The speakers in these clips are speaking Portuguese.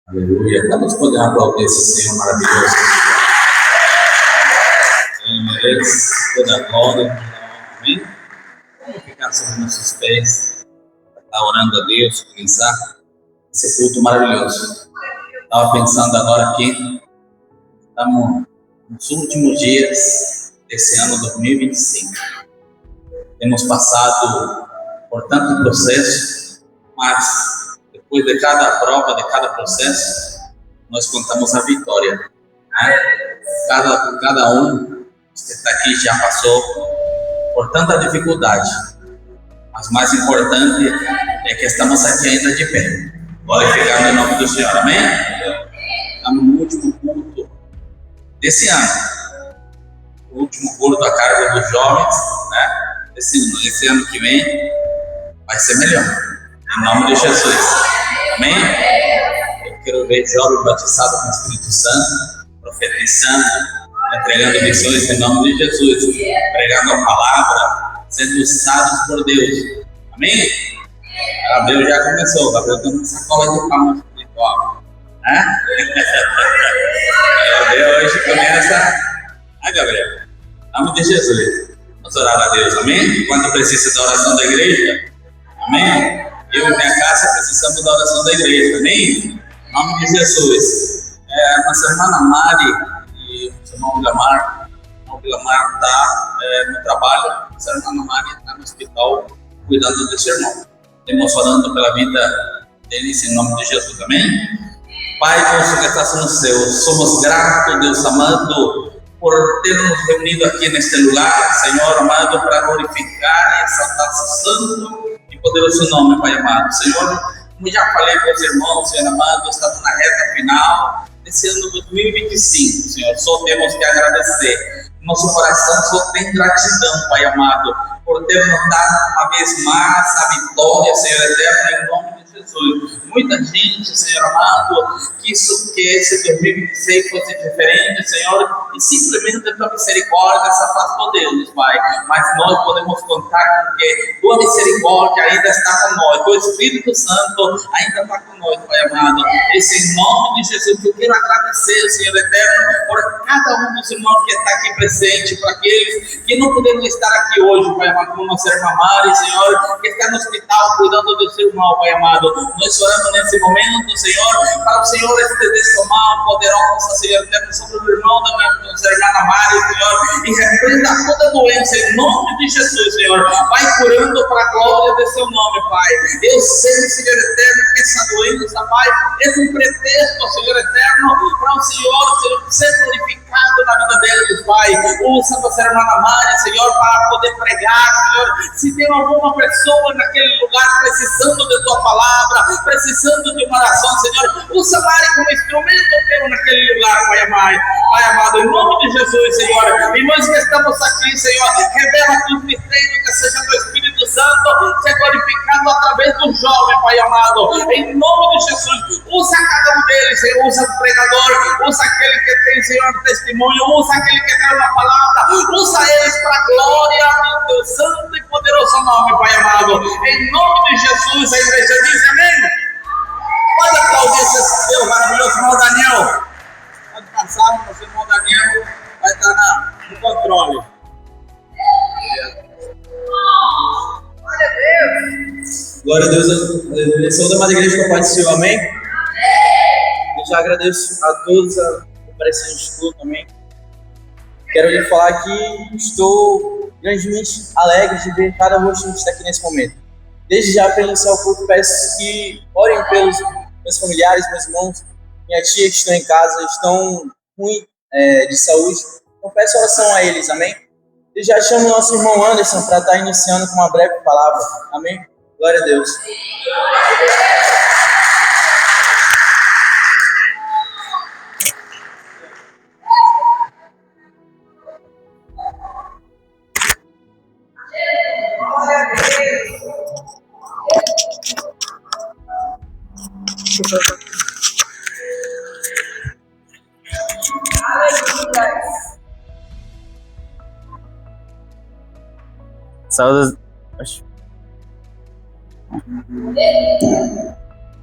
Aleluia. Vamos poder aplaudir esse Senhor maravilhoso. Ele merece toda a glória. Amém? Vamos ficar sobre nossos pés, estar orando a Deus, pensar esse culto maravilhoso. Estava pensando agora aqui, estamos nos últimos dias desse ano 2025. Temos passado por tanto processo, mas depois de cada prova, de cada processo, nós contamos a vitória. Né? Cada um que está aqui já passou por tanta dificuldade, mas mais importante é que estamos aqui ainda de pé, glorificando o nome do Senhor. Amém? Estamos no último culto desse ano, o último culto a cargo dos jovens, né? Esse ano que vem vai ser melhor, em nome de Jesus. Amém? Eu quero ver jovens batizados com o Espírito Santo, profetizando, entregando missões em nome de Jesus, pregando a palavra, sendo usados por Deus. Amém? Gabriel já começou, Gabriel tem uma sacola de palmas espiritual. Né? Gabriel hoje começa. Gabriel, em nome de Jesus. Vamos orar a Deus, amém? Quando precisa da oração da igreja, amém? Eu e minha casa precisamos da oração da igreja, amém? Em nome de Jesus. Nossa irmã Mari e o irmão Villamar está no trabalho, nossa irmã Mari está no hospital cuidando desse irmão. Estamos orando pela vida deles em nome de Jesus, amém? Pai nosso que estás no céu, somos gratos, Deus amado, por ter nos reunido aqui neste lugar, Senhor amado, para glorificar e exaltar o santo e poderoso nome, Pai amado. Senhor, como já falei para os irmãos, Senhor amado, estamos na reta final desse ano 2025, Senhor, só temos que agradecer. Nosso coração só tem gratidão, Pai amado, por ter nos dado uma vez mais a vitória, Senhor eterno, em nome de Jesus. Muita gente, Senhor amado, que esse 2026 fosse diferente, Senhor, e simplesmente a tua misericórdia se afastou deles, Pai. Mas nós podemos contar com que tua misericórdia ainda está com nós, o Espírito Santo ainda está com nós, Pai amado. Esse em nome de Jesus, eu quero agradecer, Senhor eterno, por cada um dos irmãos que está aqui presente, para aqueles que não puderam estar aqui hoje, Pai amado, como nossa irmã Mari, Senhor, que está no hospital cuidando do seu irmão, Pai amado. Nós oramos nesse momento, Senhor, para o Senhor estender sua mão poderosa, Senhor eterno, sobre o irmão da nossa irmã Mari, Senhor, e repreenda toda doença em nome de Jesus, Senhor. Vai curando para a glória do seu nome, Pai. Eu sei, Senhor eterno, que essa doença, Pai, é um pretexto, Senhor eterno, para o Senhor ser glorificado na vida deles, Pai. Usa nossa irmã Mari, Senhor, para poder pregar, Senhor. Se tem alguma pessoa naquele lugar precisando de tua palavra, precisando de uma oração, Senhor, usa Mari como instrumento teu naquele lugar, Pai amado. Pai amado, em nome de Jesus, Senhor. E nós que estamos aqui, Senhor, revela tus mistérios, que seja do Espírito Santo ser glorificado através do jovem, Pai amado. Em nome de Jesus, usa cada um deles, Senhor. Usa o pregador, usa aquele que tem, Senhor, testemunho, usa aquele que tem uma palavra, usa eles para a glória do teu santo e poderoso nome, Pai amado. Em nome de Jesus, a igreja diz amém. Pode aplaudir esse Deus maravilhoso, irmão Daniel. Pode passar, nosso irmão Daniel vai estar no controle. Glória a Deus. Glória a Deus. Saúde, amada igreja, com a paz do Senhor, amém? Eu já agradeço a todos a presença de estudo, amém? Quero lhe falar que estou grandemente alegre de ver cada rosto que está aqui nesse momento. Desde já, para iniciar o culto, peço que orem pelos meus familiares, meus irmãos, minha tia que estão em casa, estão ruins de saúde. Então peço oração a eles, amém? Desde já chamo o nosso irmão Anderson para estar iniciando com uma breve palavra, amém? Glória a Deus.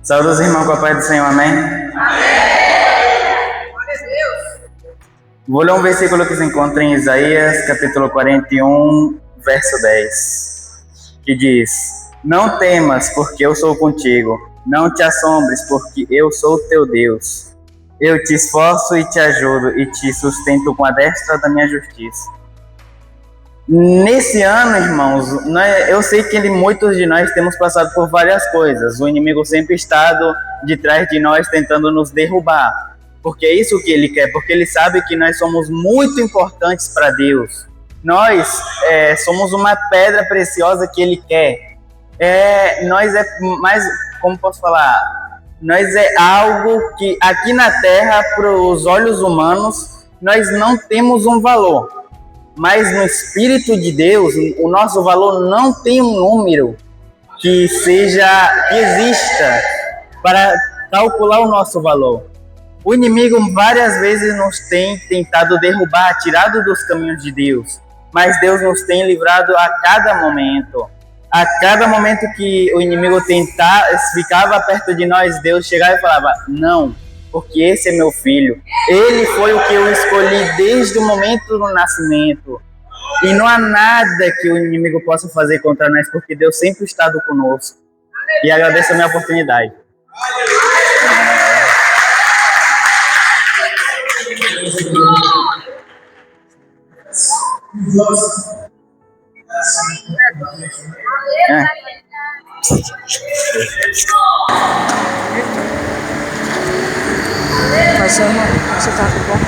Saúde os irmãos com a paz do Senhor, amém? Vou ler um versículo que se encontra em Isaías, capítulo 41, verso 10, que diz: Não temas, porque eu sou contigo. Não te assombres, porque eu sou teu Deus. Eu te esforço e te ajudo, e te sustento com a destra da minha justiça. Nesse ano, irmãos, eu sei que muitos de nós temos passado por várias coisas. O inimigo sempre está de trás de nós, tentando nos derrubar. Porque é isso que ele quer, porque ele sabe que nós somos muito importantes para Deus. Nós somos uma pedra preciosa que ele quer. Nós é mais, como posso falar? Nós é algo que aqui na Terra, para os olhos humanos, nós não temos um valor. Mas no Espírito de Deus, o nosso valor não tem um número que exista para calcular o nosso valor. O inimigo várias vezes nos tem tentado derrubar, tirado dos caminhos de Deus, mas Deus nos tem livrado a cada momento. A cada momento que o inimigo ficava perto de nós, Deus chegava e falava: não, porque esse é meu filho. Ele foi o que eu escolhi desde o momento do nascimento. E não há nada que o inimigo possa fazer contra nós, porque Deus sempre está conosco. E agradeço a minha oportunidade. Mas, irmão, você tá com bom?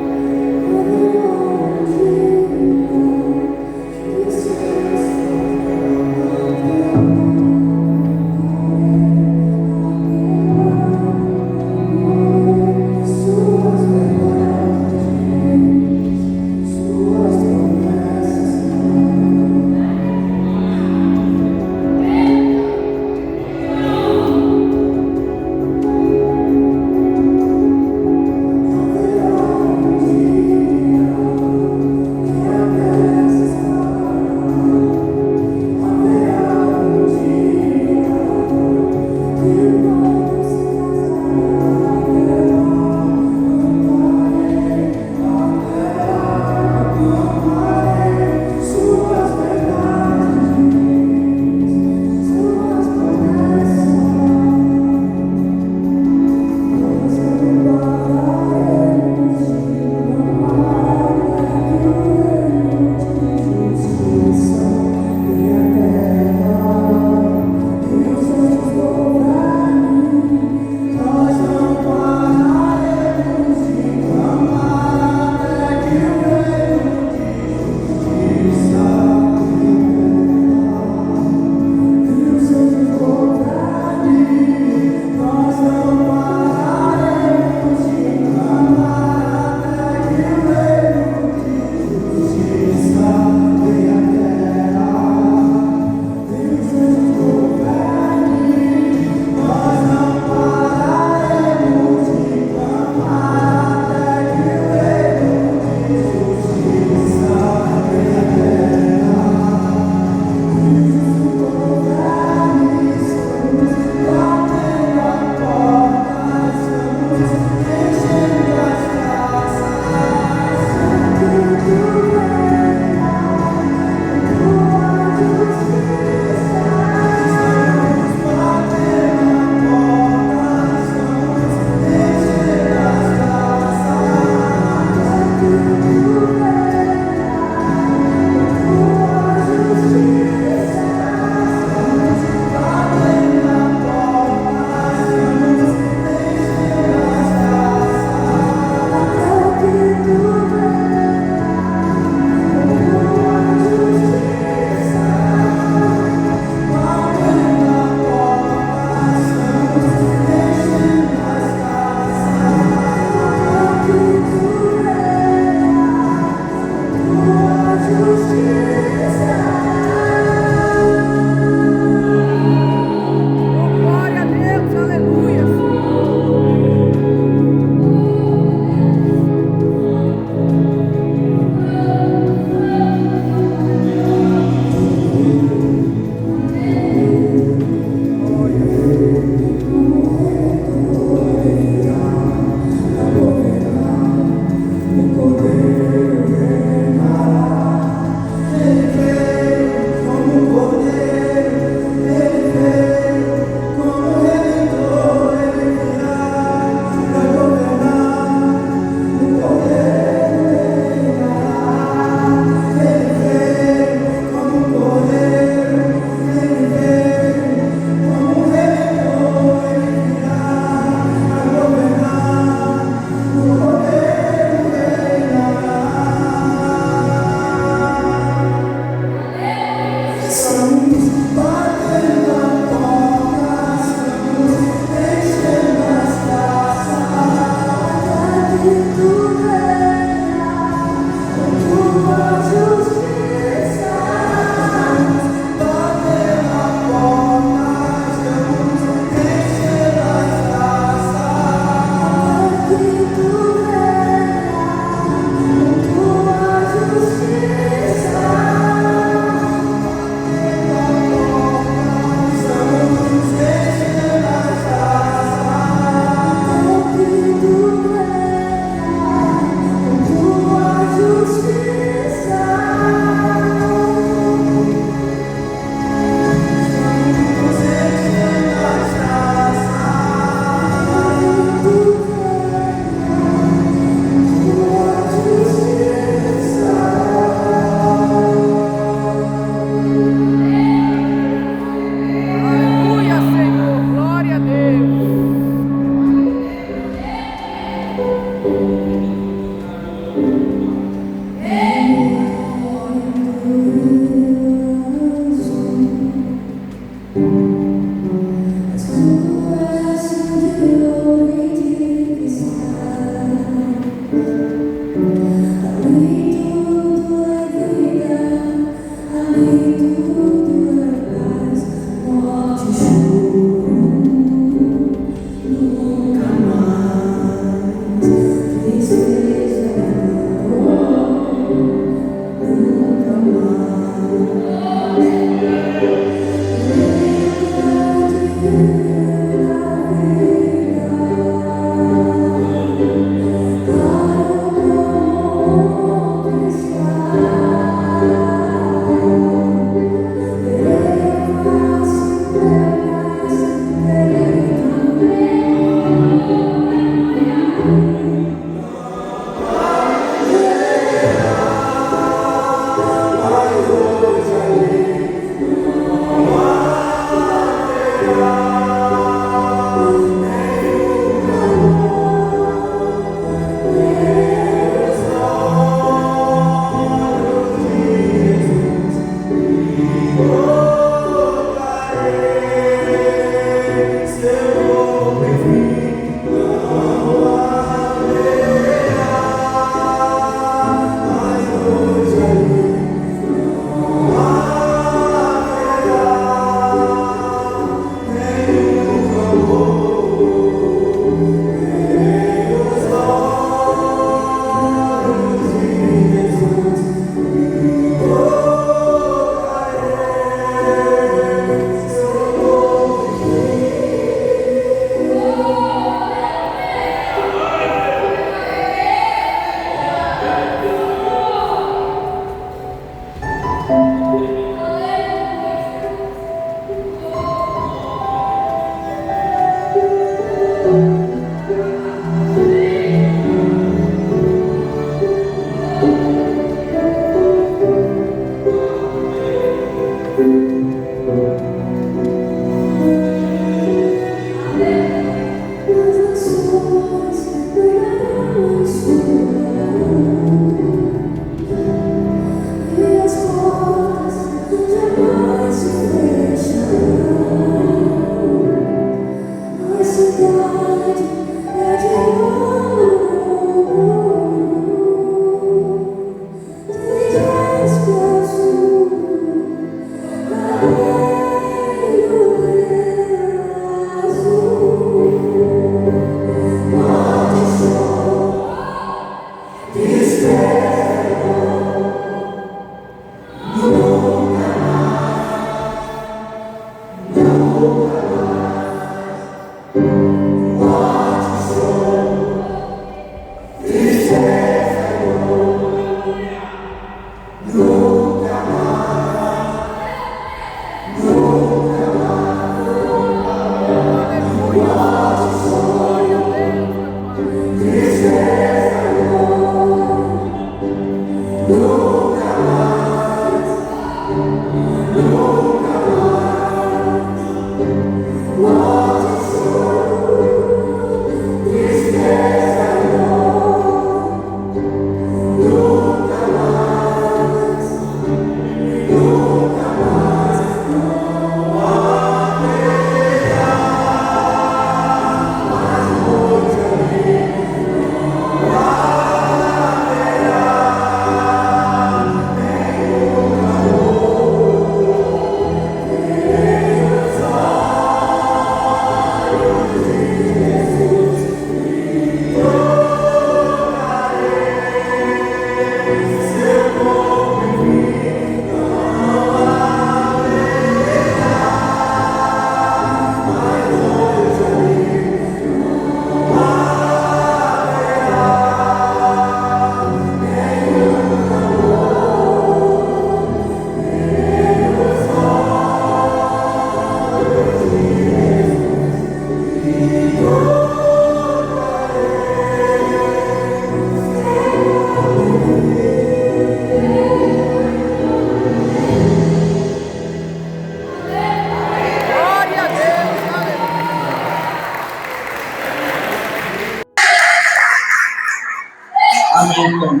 Amém, então.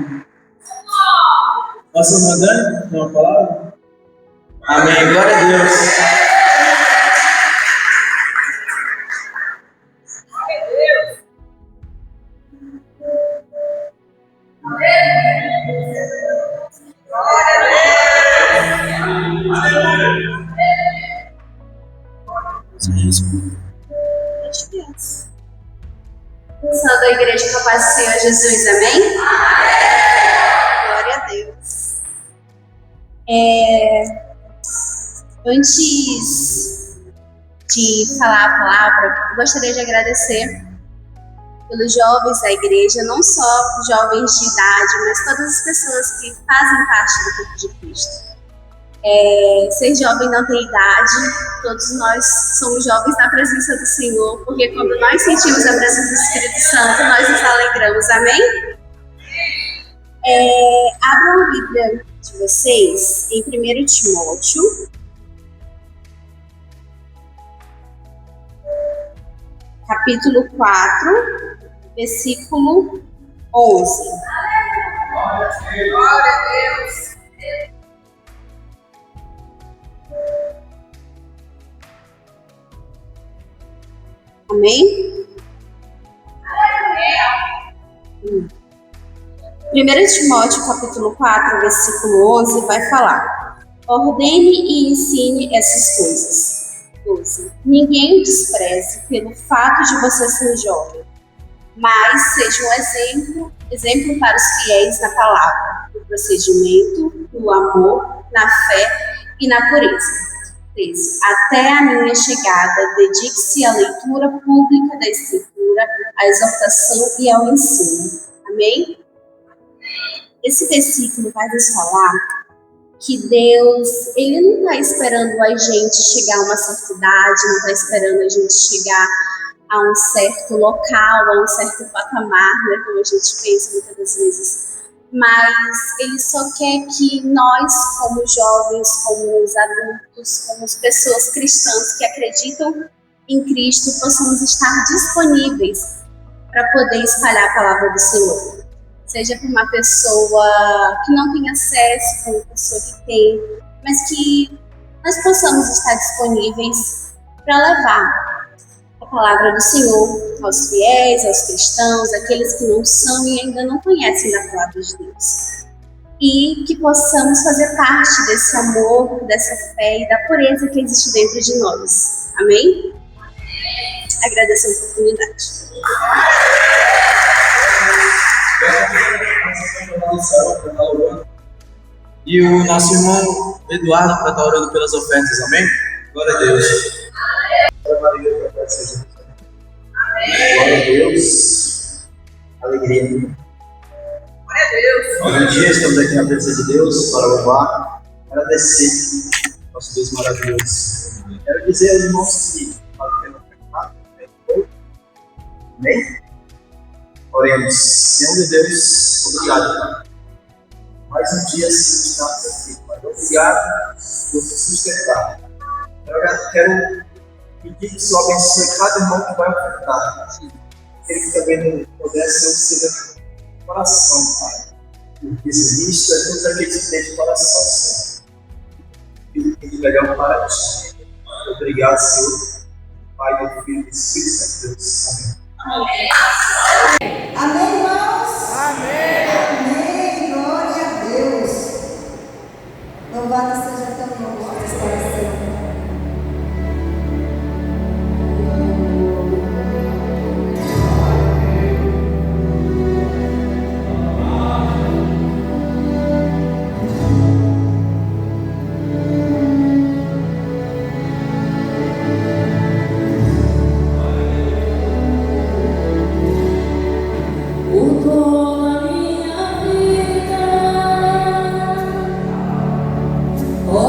Nossa irmã Dani, tem uma palavra? Amém, glória a Deus. As crianças. São da igreja com a paz do Senhor Jesus, amém? Glória a Deus. Antes de falar a palavra, eu gostaria de agradecer pelos jovens da igreja, não só jovens de idade, mas todas as pessoas que fazem parte do corpo de Cristo. Ser jovem não tem idade, todos nós somos jovens na presença do Senhor, porque quando nós sentimos a presença do Espírito Santo, nós nos alegramos, amém? Abram a Bíblia de vocês em 1 Timóteo, capítulo 4, versículo 11. Glória a Deus! Amém? 1 Timóteo, capítulo 4, versículo 11, vai falar: ordene e ensine essas coisas. 12. Ninguém o despreze pelo fato de você ser jovem, mas seja um exemplo para os fiéis na palavra, no procedimento, no amor, na fé e na pureza. 13. Até a minha chegada, dedique-se à leitura pública da Escritura, à exortação e ao ensino. Amém? Esse versículo vai nos falar que Deus, Ele não está esperando a gente chegar a uma certa idade, não está esperando a gente chegar a um certo local, a um certo patamar, né, como a gente pensa muitas das vezes. Mas Ele só quer que nós, como jovens, como os adultos, como as pessoas cristãs que acreditam em Cristo, possamos estar disponíveis para poder espalhar a palavra do Senhor. Seja para uma pessoa que não tem acesso, para uma pessoa que tem, mas que nós possamos estar disponíveis para levar a palavra do Senhor aos fiéis, aos cristãos, aqueles que não são e ainda não conhecem da palavra de Deus. E que possamos fazer parte desse amor, dessa fé e da pureza que existe dentro de nós. Amém? Agradeço a oportunidade. E o nosso irmão Eduardo para estar orando pelas ofertas, amém? Glória a Deus. Glória a Deus. Alegria. Glória a Deus. Bom dia, estamos aqui na presença de Deus para louvar, agradecer nosso Deus maravilhoso. Quero dizer aos irmãos que podem ter amém? Oremos. Senhor meu Deus, obrigado. Mais um dia estamos aqui. Obrigado por nos sustentar. Eu quero pedir que o Senhor abençoe cada irmão que vai ofertar. Ele também não pudesse ser o coração, Pai. Esse início é tudo aquele que tem de coração, Senhor. Filho que melhor para ti. Obrigado, Senhor. Pai, do Filho e do Espírito Santo Deus. Amém. Amém, irmãos? Amém. Amém. Glória a Deus. Louvado seja teu nome, restauração. Oh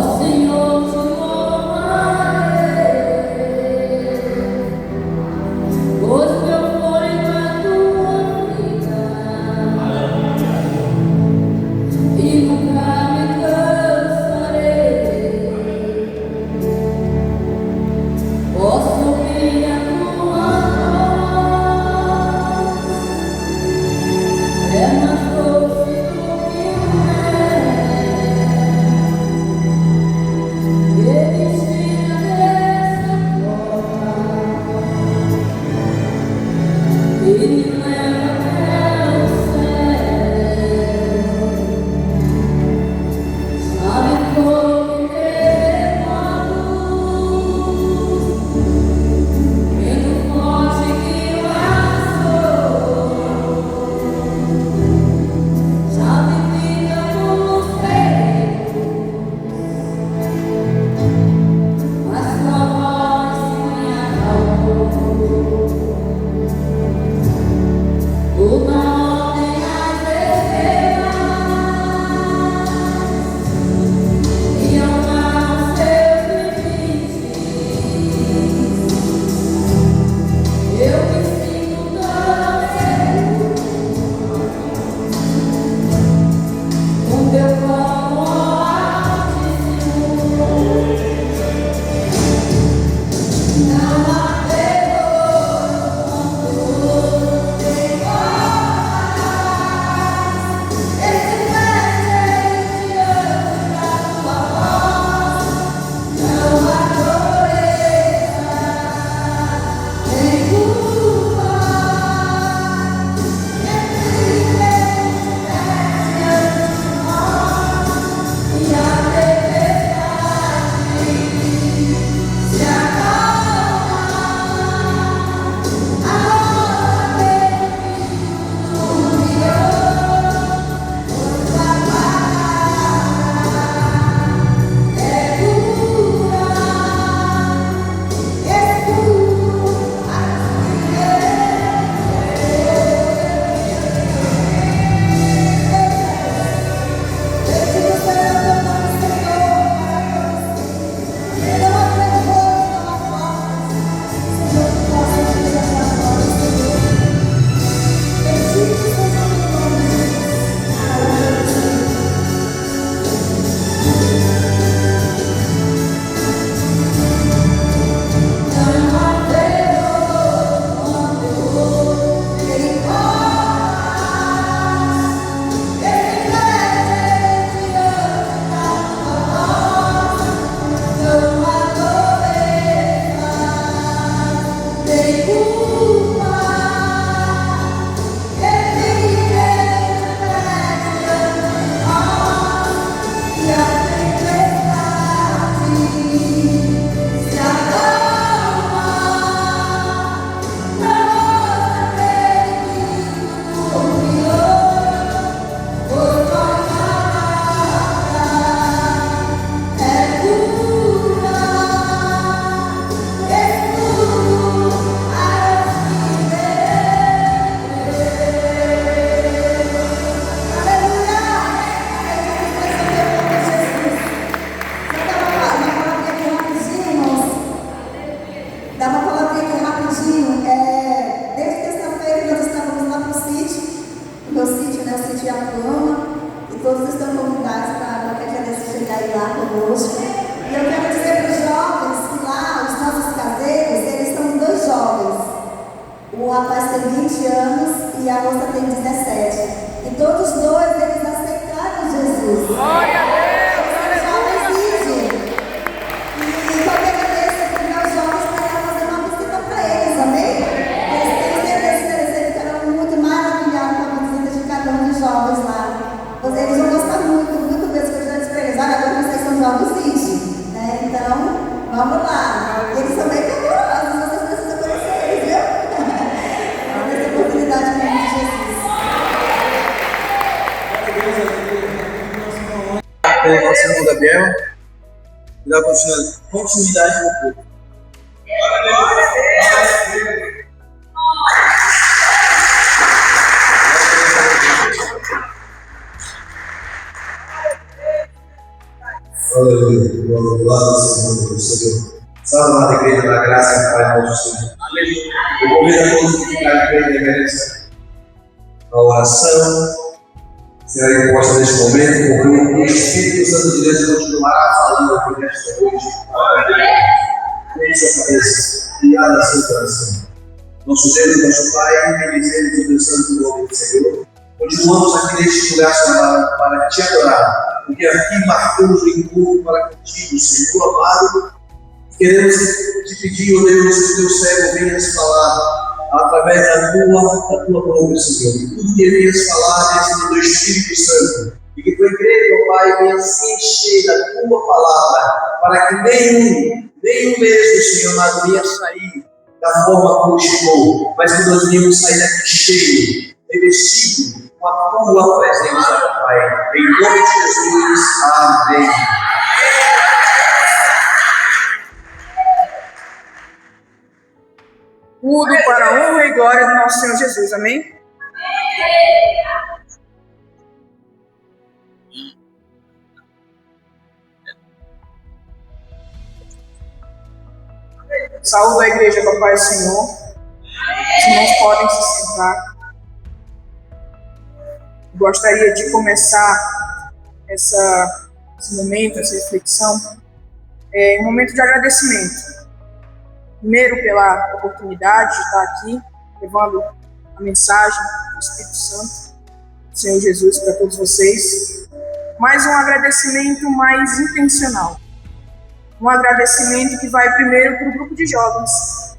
20 anos e a moça tem 17. E todos dois, eles aceitaram Jesus. Glória a Deus! E qualquer vez que meus jovens querem fazer uma visita para eles, amém? Eles têm certeza que eles ficarão muito maravilhados com a visita de cada um dos jovens lá. Eles vão gostar muito, muito mesmo que eu já disse para eles. Olha, agora vocês são jovens íntimos, né? Então, vamos lá. Eles são bem vigorosos, vocês precisam conhecer eles, viu? Essa oportunidade em nome de Jesus. Pelo nosso irmão Gabriel e dar continuidade no culto. Aleluia. Louvado seja o Senhor. Salve a igreja da graça e Pai nosso Senhor. Eu convido a todos que ficarem em pé de reverência. A oração será imposta neste momento, porque o Espírito Santo de Deus continuará falando aqui nesta noite. Com sua cabeça, criada a seu coração. Nosso Deus, nosso Pai, bendizemos o teu santo nome do Senhor. Continuamos aqui neste lugar para te adorar, porque aqui marcamos o encontro para contigo, Senhor amado. Queremos te pedir, ó Deus, que o teu servo venha falar através da tua boca, Senhor. E tudo que venhas falar dentro do Espírito Santo. E que tua igreja, ó Pai, venha se encher da tua palavra, para que nenhum mesmo, Senhor amado, venha sair da forma como chegou, mas que nós venhamos sair daqui cheio, revestido com a tua presença, Pai. Em nome de Jesus, amém. Tudo para a honra e glória do nosso Senhor Jesus, amém? Saúdo a igreja do Pai Senhor. Os irmãos podem se sentar. Gostaria de começar esse momento, essa reflexão, um momento de agradecimento. Primeiro, pela oportunidade de estar aqui, levando a mensagem do Espírito Santo, do Senhor Jesus, para todos vocês. Mas um agradecimento mais intencional. Um agradecimento que vai primeiro para o grupo de jovens,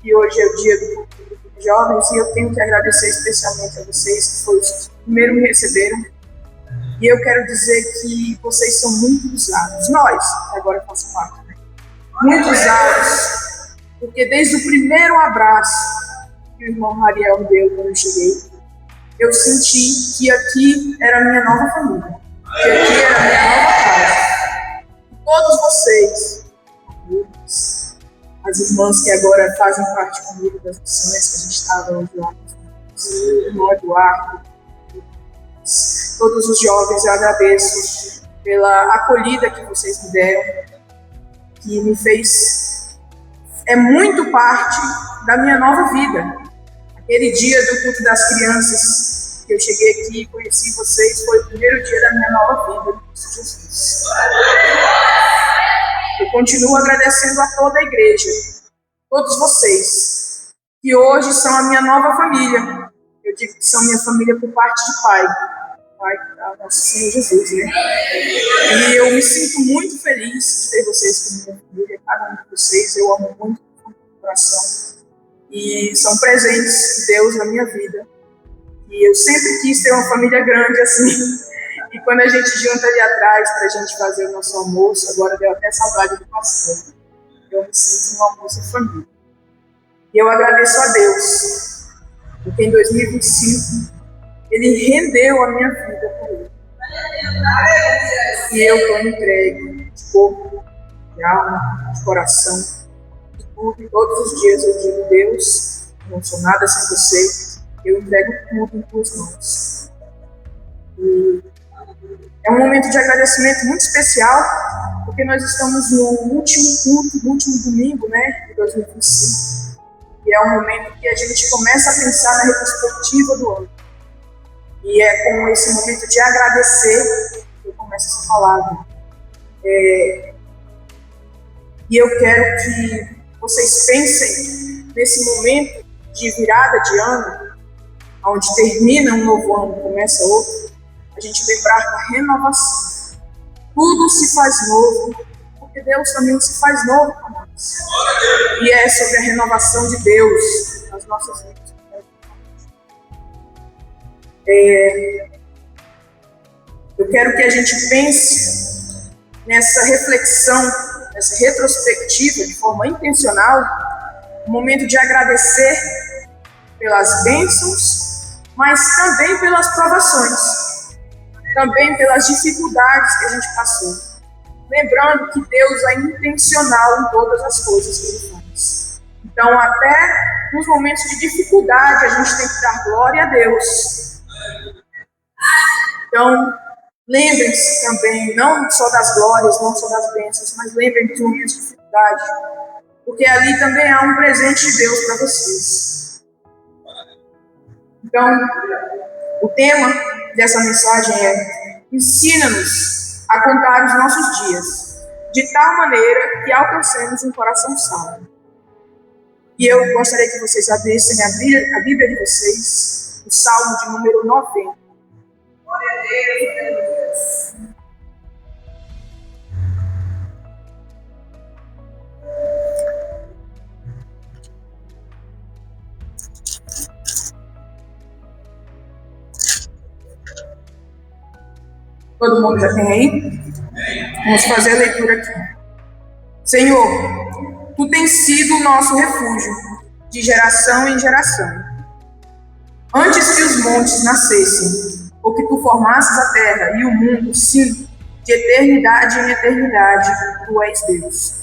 que hoje é o dia do grupo de jovens, e eu tenho que agradecer especialmente a vocês, que foram os que primeiro me receberam. E eu quero dizer que vocês são muito usados. Nós, que agora faço parte, né? Muito usados. Porque desde o primeiro abraço que o irmão Mariel me deu quando eu cheguei, eu senti que aqui era a minha nova família, que aqui era a minha nova casa. Todos vocês, as irmãs que agora fazem parte comigo das missões que a gente estava hoje lá, o irmão Eduardo, todos os jovens, eu agradeço pela acolhida que vocês me deram, que me fez... É muito parte da minha nova vida. Aquele dia do culto das crianças, que eu cheguei aqui e conheci vocês, foi o primeiro dia da minha nova vida, em Cristo Jesus. Eu continuo agradecendo a toda a igreja, todos vocês, que hoje são a minha nova família. Eu digo que são minha família por parte de pai da nosso Senhor Jesus, né? E eu me sinto muito feliz de ter vocês como minha família, cada um de vocês, eu amo muito do coração. E são presentes de Deus na minha vida. E eu sempre quis ter uma família grande assim. E quando a gente junta ali atrás para a gente fazer o nosso almoço, agora deu até saudade do pastor. Eu me sinto um almoço de família. E eu agradeço a Deus, porque em 2025 Ele rendeu a minha vida para Ele. E eu estou entregue de corpo, de alma, de coração, de tudo. E todos os dias eu digo, Deus, não sou nada sem você, eu entrego tudo em tuas mãos. E é um momento de agradecimento muito especial, porque nós estamos no último culto, no último domingo, né, de 2025. E é um momento que a gente começa a pensar na retrospectiva do ano. E é com esse momento de agradecer que eu começo essa palavra. E eu quero que vocês pensem nesse momento de virada de ano, onde termina um novo ano e começa outro, a gente lembrar da renovação. Tudo se faz novo, porque Deus também se faz novo para nós. E é sobre a renovação de Deus nas nossas vidas. Eu quero que a gente pense nessa reflexão, nessa retrospectiva de forma intencional, um momento de agradecer pelas bênçãos, mas também pelas provações, também pelas dificuldades que a gente passou. Lembrando que Deus é intencional em todas as coisas que Ele faz. Então, até nos momentos de dificuldade, a gente tem que dar glória a Deus. Então, lembrem-se também, não só das glórias, não só das bênçãos, mas lembrem dos momentos de dificuldade, porque ali também há um presente de Deus para vocês. Então, o tema dessa mensagem é: ensina-nos a contar os nossos dias, de tal maneira que alcancemos um coração sábio. E eu gostaria que vocês abrissem a Bíblia de vocês, o Salmo de número 90. Glória a Deus. Todo mundo já tem aí? Vamos fazer a leitura aqui. Senhor, Tu tens sido o nosso refúgio, de geração em geração. Antes que os montes nascessem, ou que Tu formasses a terra e o mundo, sim, de eternidade em eternidade, Tu és Deus.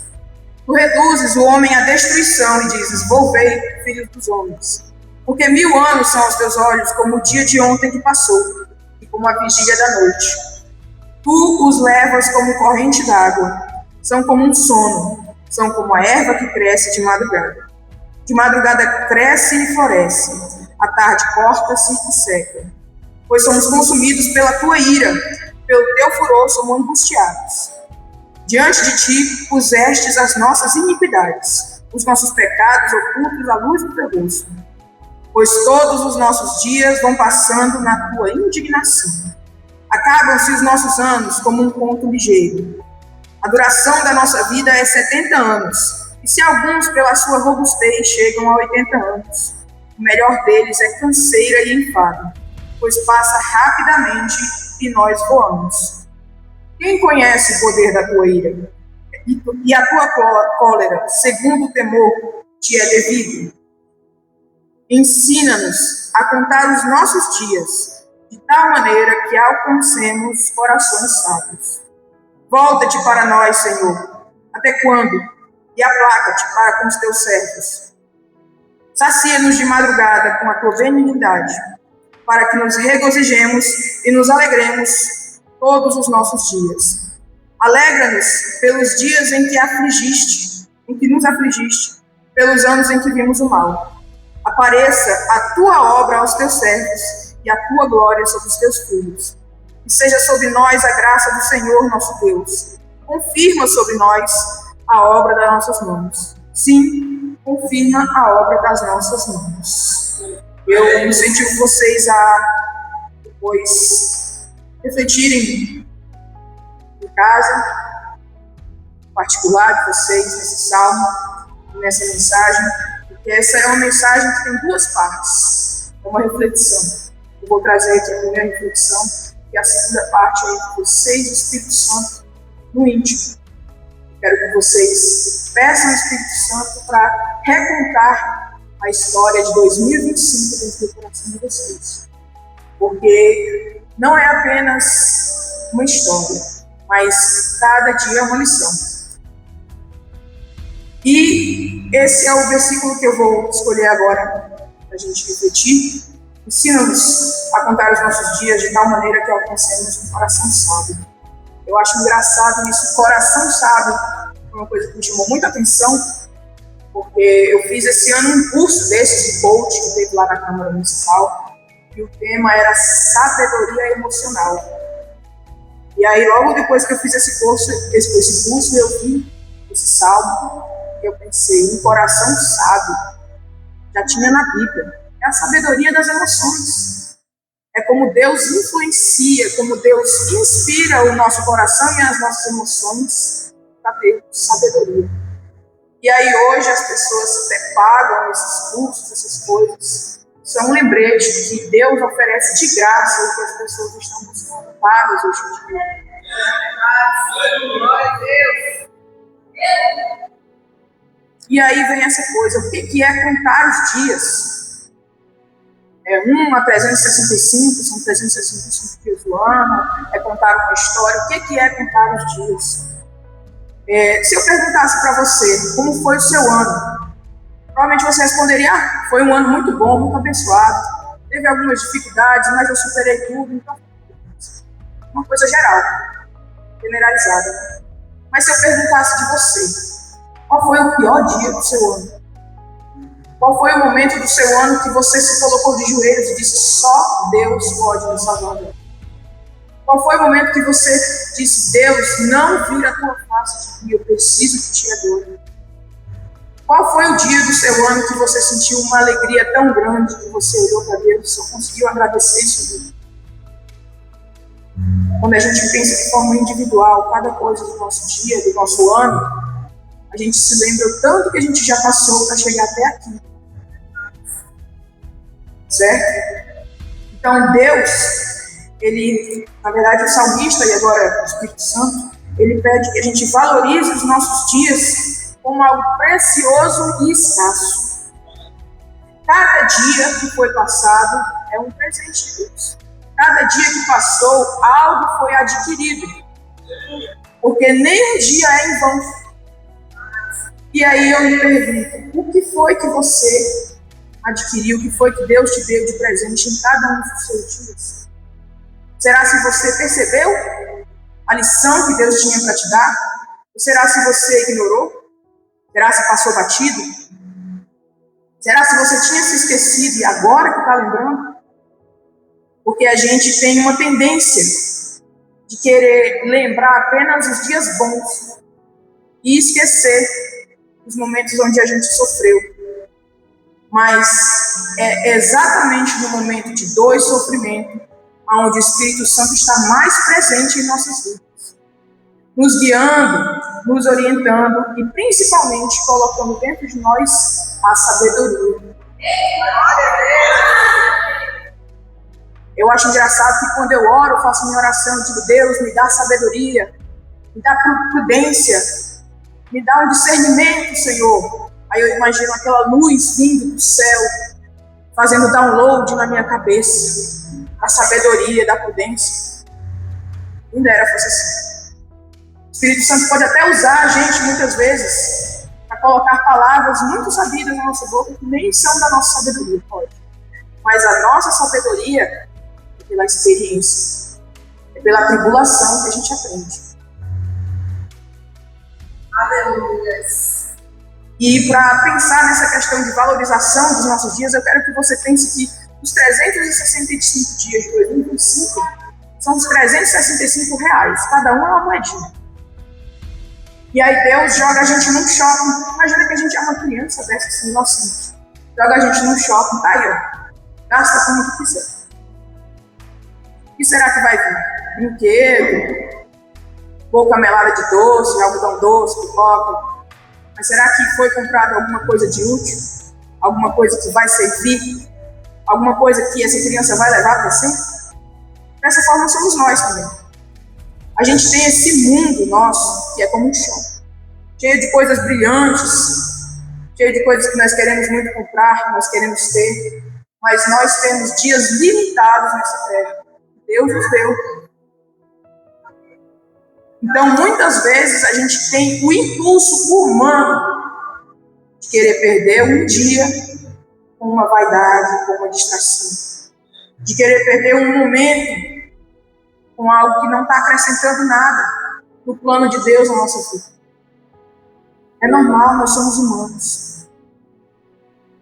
Tu reduzes o homem à destruição e dizes: volvei, filhos dos homens. Porque 1000 anos são aos Teus olhos como o dia de ontem que passou, e como a vigília da noite. Tu os levas como corrente d'água, são como um sono, são como a erva que cresce de madrugada. De madrugada cresce e floresce, à tarde corta-se e seca. Pois somos consumidos pela Tua ira, pelo Teu furor somos angustiados. Diante de Ti pusestes as nossas iniquidades, os nossos pecados ocultos à luz do Teu rosto. Pois todos os nossos dias vão passando na Tua indignação. Acabam-se os nossos anos como um conto ligeiro. A duração da nossa vida é 70 anos, e se alguns pela sua robustez chegam a 80 anos, o melhor deles é canseira e enfado, pois passa rapidamente e nós voamos. Quem conhece o poder da Tua ira? E a Tua cólera, segundo o temor, te é devido? Ensina-nos a contar os nossos dias, de tal maneira que alcancemos corações sábios. Volta-te para nós, Senhor. Até quando? E aplaca-te para com os Teus servos. Sacia-nos de madrugada com a Tua benignidade, para que nos regozijemos e nos alegremos todos os nossos dias. Alegra-nos pelos dias em que nos afligiste, pelos anos em que vimos o mal. Apareça a Tua obra aos Teus servos, e a Tua glória sobre os Teus filhos. E seja sobre nós a graça do Senhor nosso Deus. Confirma sobre nós a obra das nossas mãos. Sim, confirma a obra das nossas mãos. Eu incentivo vocês a depois refletirem em casa, em particular de vocês, nesse salmo, nessa mensagem, porque essa é uma mensagem que tem duas partes. É uma reflexão. Eu vou trazer aqui a primeira reflexão, e a segunda parte é entre vocês e o Espírito Santo no íntimo. Eu quero que vocês peçam ao Espírito Santo para recontar a história de 2025 dentro do coração de vocês. Porque não é apenas uma história, mas cada dia é uma lição. E esse é o versículo que eu vou escolher agora para a gente refletir. Ensina-nos a contar os nossos dias de tal maneira que alcancemos um coração sábio. Eu acho engraçado isso, coração sábio. Foi uma coisa que me chamou muita atenção, porque eu fiz esse ano um curso desses de coach que teve lá na Câmara Municipal, e o tema era sabedoria emocional. E aí, logo depois que eu fiz esse curso, eu vi esse salmo, e eu pensei, um coração sábio. Já tinha na Bíblia. É a sabedoria das emoções. É como Deus influencia, como Deus inspira o nosso coração e as nossas emoções para ter sabedoria. E aí hoje as pessoas até pagam esses cursos, essas coisas. Isso é um lembrete que Deus oferece de graça o que as pessoas estão buscando pagas hoje em dia. E aí vem essa coisa, o que é contar os dias? É 1 a 365, são 365 dias do ano, é contar uma história. O que é contar os dias? Se eu perguntasse para você, como foi o seu ano? Provavelmente você responderia, foi um ano muito bom, muito abençoado. Teve algumas dificuldades, mas eu superei tudo. Então, uma coisa geral, generalizada. Mas se eu perguntasse de você, qual foi o pior dia do seu ano? Qual foi o momento do seu ano que você se colocou de joelhos e disse, só Deus pode me salvar? Qual foi o momento que você disse, Deus, não vira a tua face de mim, eu preciso de ti agora? Qual foi o dia do seu ano que você sentiu uma alegria tão grande que você olhou para Deus e só conseguiu agradecer isso? Quando a gente pensa de forma individual, cada coisa do nosso dia, do nosso ano, a gente se lembra o tanto que a gente já passou para chegar até aqui. Certo? Então Deus, ele, na verdade o salmista e agora o Espírito Santo, ele pede que a gente valorize os nossos dias como algo precioso e escasso. Cada dia que foi passado é um presente de Deus. Cada dia que passou, algo foi adquirido. Porque nem um dia é em vão. E aí eu me pergunto, o que foi que você adquiriu, o que foi que Deus te deu de presente em cada um dos seus dias? Será se você percebeu a lição que Deus tinha para te dar? Ou será se você ignorou? Será se passou batido? Será se você tinha se esquecido e agora que está lembrando? Porque a gente tem uma tendência de querer lembrar apenas os dias bons e esquecer os momentos onde a gente sofreu. Mas é exatamente no momento de dor e sofrimento onde o Espírito Santo está mais presente em nossas vidas, nos guiando, nos orientando e principalmente colocando dentro de nós a sabedoria. Eu acho engraçado que quando eu oro, eu faço minha oração, eu digo, Deus, me dá sabedoria, me dá prudência, me dá um discernimento, Senhor. Aí eu imagino aquela luz vindo do céu, fazendo download na minha cabeça, da sabedoria, da prudência. Quem dera fosse assim. O Espírito Santo pode até usar a gente, muitas vezes, para colocar palavras muito sabidas na nossa boca, que nem são da nossa sabedoria, pode. Mas a nossa sabedoria é pela experiência, é pela tribulação que a gente aprende. Aleluia. E para pensar nessa questão de valorização dos nossos dias, eu quero que você pense que os 365 dias de 2025 são os 365 reais, cada um é uma moedinha. E aí Deus joga a gente num shopping. Imagina que a gente é uma criança dessa assim, inocente. Joga a gente num shopping, tá aí, ó. Gasta como tu quiser. O que será que vai vir? Brinquedo, boca melada de doce, algodão doce, pipoca. Mas será que foi comprado alguma coisa de útil? Alguma coisa que vai servir? Alguma coisa que essa criança vai levar para sempre? Dessa forma somos nós também. A gente tem esse mundo nosso que é como um shopping, cheio de coisas brilhantes, cheio de coisas que nós queremos muito comprar, que nós queremos ter, mas nós temos dias limitados nessa terra. Deus nos deu. Então, muitas vezes, a gente tem o impulso humano de querer perder um dia com uma vaidade, com uma distração. De querer perder um momento com algo que não está acrescentando nada no plano de Deus na nossa vida. É normal, nós somos humanos.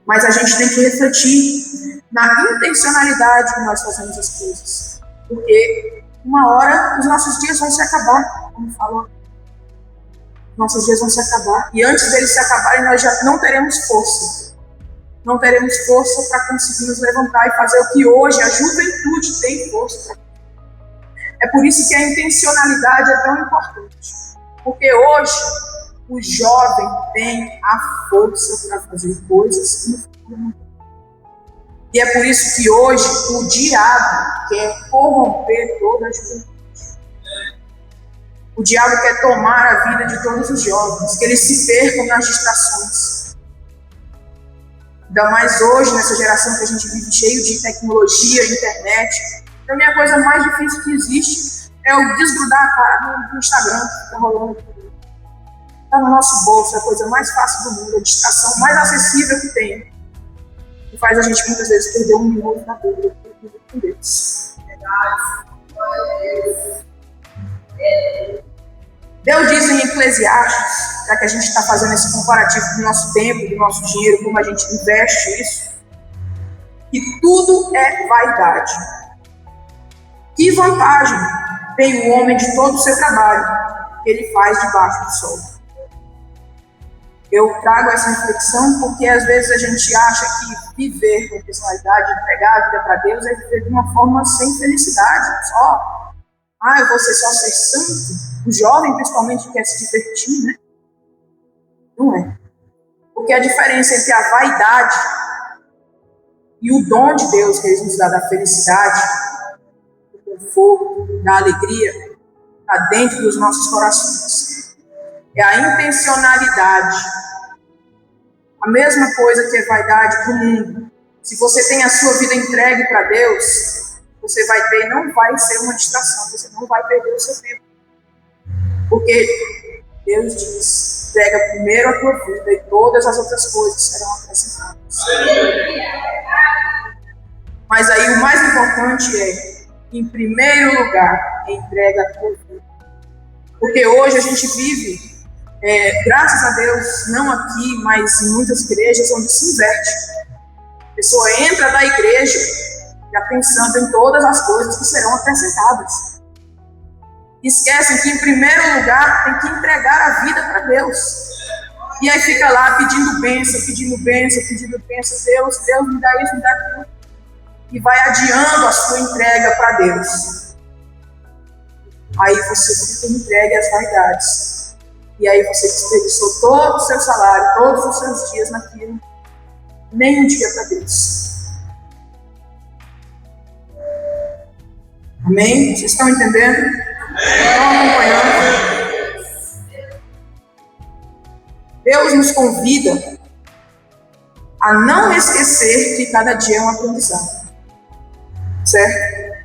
Mas a gente tem que refletir na intencionalidade que nós fazemos as coisas. Porque uma hora os nossos dias vão se acabar, como falou. Nossos dias vão se acabar. E antes deles se acabarem, nós já não teremos força não teremos força para conseguir nos levantar e fazer o que hoje a juventude tem força para. É por isso que a intencionalidade é tão importante. Porque hoje o jovem tem a força para fazer coisas que no futuro não tem. E é por isso que hoje o diabo quer corromper toda a juventude. O diabo quer tomar a vida de todos os jovens, que eles se percam nas distrações. Ainda mais hoje, nessa geração que a gente vive cheio de tecnologia, internet. Para mim, a coisa mais difícil que existe é o desgrudar a cara do Instagram que está rolando aqui. Está no nosso bolso, é a coisa mais fácil do mundo, a distração mais acessível que tem. E faz a gente muitas vezes perder um minuto na dúvida com Deus. Deus diz em Eclesiastes, já que a gente está fazendo esse comparativo do nosso tempo, do nosso dinheiro, como a gente investe isso, que tudo é vaidade. Que vantagem tem o homem de todo o seu trabalho que ele faz debaixo do sol? Eu trago essa reflexão porque às vezes a gente acha que viver com personalidade, entregar a vida para Deus é viver de uma forma sem felicidade, só. Eu vou ser só ser santo. O jovem, principalmente, quer se divertir, né? Não é. Porque a diferença entre a vaidade e o dom de Deus que Ele nos dá da felicidade, do conforto, da alegria, está dentro dos nossos corações. É a intencionalidade. A mesma coisa que é vaidade para o mundo. Se você tem a sua vida entregue para Deus, você vai ter, não vai ser uma distração, você não vai perder o seu tempo. Porque Deus diz, entrega primeiro a tua vida e todas as outras coisas serão acrescentadas. Mas aí o mais importante é, em primeiro lugar, entrega a tua vida. Porque hoje a gente vive, graças a Deus, não aqui, mas em muitas igrejas onde se inverte. A pessoa entra da igreja já pensando em todas as coisas que serão acrescentadas. Esquecem que, em primeiro lugar, tem que entregar a vida para Deus. E aí fica lá pedindo bênção, pedindo bênção, pedindo bênção. Deus, me dá isso, me dá aquilo. E vai adiando a sua entrega para Deus. Aí você fica entregue às vaidades. E aí você desperdiçou todo o seu salário, todos os seus dias naquilo. Nem um dia para Deus. Amém? Vocês estão entendendo? Estão acompanhando? Deus nos convida a não esquecer que cada dia é um aprendizado. Certo?